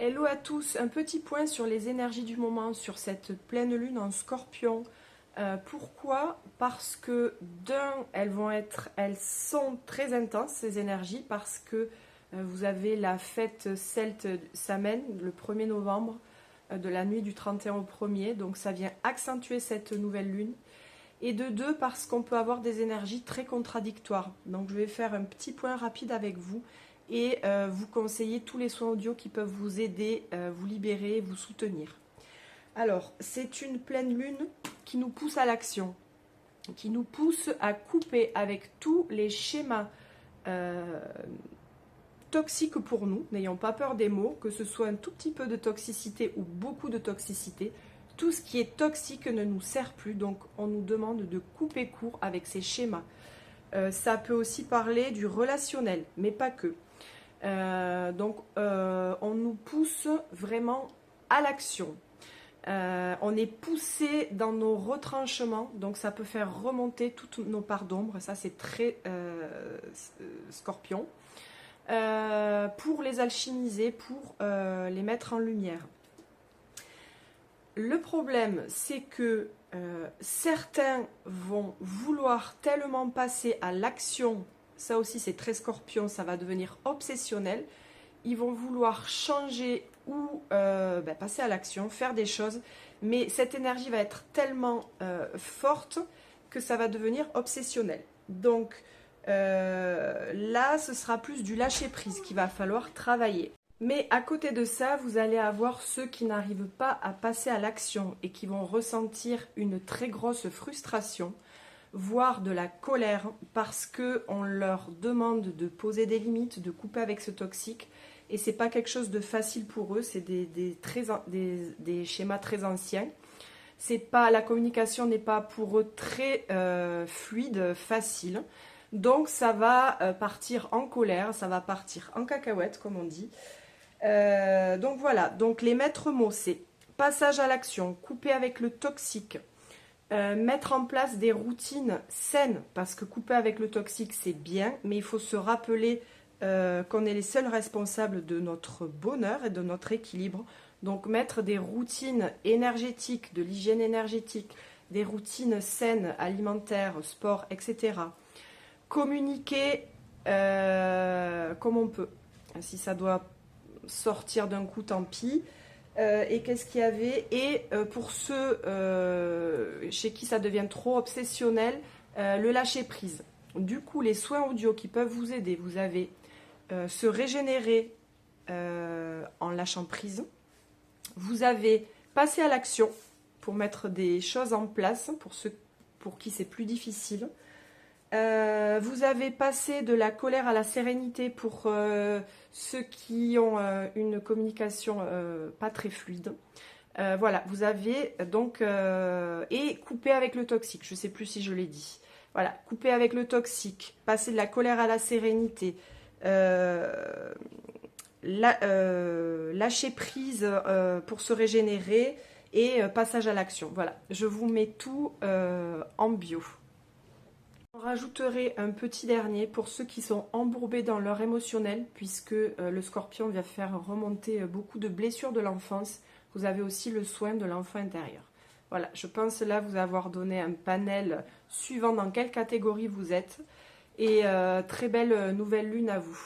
Hello à tous, un petit point sur les énergies du moment, sur cette pleine lune en Scorpion. Pourquoi? Parce que elles sont très intenses ces énergies, parce que vous avez la fête celte Samhain le 1er novembre, de la nuit du 31 au 1er, donc ça vient accentuer cette nouvelle lune. Et de deux, parce qu'on peut avoir des énergies très contradictoires. Donc je vais faire un petit point rapide avec vous et vous conseiller tous les soins audio qui peuvent vous aider, vous libérer, vous soutenir. Alors, c'est une pleine lune qui nous pousse à l'action, qui nous pousse à couper avec tous les schémas toxiques pour nous. N'ayons pas peur des mots, que ce soit un tout petit peu de toxicité ou beaucoup de toxicité. Tout ce qui est toxique ne nous sert plus, donc on nous demande de couper court avec ces schémas. Ça peut aussi parler du relationnel, mais pas que. On nous pousse vraiment à l'action. On est poussé dans nos retranchements, donc ça peut faire remonter toutes nos parts d'ombre. Ça, c'est très Scorpion. Pour les alchimiser, pour les mettre en lumière. Le problème, c'est que certains vont vouloir tellement passer à l'action. Ça aussi, c'est très Scorpion, ça va devenir obsessionnel. Ils vont vouloir changer ou passer à l'action, faire des choses. Mais cette énergie va être tellement forte que ça va devenir obsessionnel. Donc là, ce sera plus du lâcher-prise qu'il va falloir travailler. Mais à côté de ça, vous allez avoir ceux qui n'arrivent pas à passer à l'action et qui vont ressentir une très grosse frustration, voire de la colère, parce qu'on leur demande de poser des limites, de couper avec ce toxique. Et c'est pas quelque chose de facile pour eux, c'est des schémas très anciens. La communication n'est pas pour eux très fluide, facile. Donc ça va partir en colère, ça va partir en cacahuète, comme on dit. Donc voilà, donc les maîtres mots, c'est passage à l'action, couper avec le toxique, mettre en place des routines saines, parce que couper avec le toxique, c'est bien, mais il faut se rappeler qu'on est les seuls responsables de notre bonheur et de notre équilibre. Donc mettre des routines énergétiques, de l'hygiène énergétique, des routines saines, alimentaires, sport, etc. Communiquer comme on peut. Si ça doit sortir d'un coup, tant pis. Et qu'est-ce qu'il y avait? Et pour ceux chez qui ça devient trop obsessionnel, le lâcher prise. Du coup, les soins audio qui peuvent vous aider, vous avez se régénérer en lâchant prise. Vous avez passer à l'action pour mettre des choses en place pour ceux pour qui c'est plus difficile. Vous avez passé de la colère à la sérénité pour ceux qui ont une communication pas très fluide. Voilà, vous avez donc et couper avec le toxique. Je ne sais plus si je l'ai dit. Voilà, couper avec le toxique, passer de la colère à la sérénité, lâcher prise pour se régénérer et passage à l'action. Voilà, je vous mets tout en bio. On rajouterai un petit dernier pour ceux qui sont embourbés dans leur émotionnel, puisque le Scorpion vient faire remonter beaucoup de blessures de l'enfance. Vous avez aussi le soin de l'enfant intérieur. Voilà, je pense là vous avoir donné un panel suivant dans quelle catégorie vous êtes. Et très belle nouvelle lune à vous.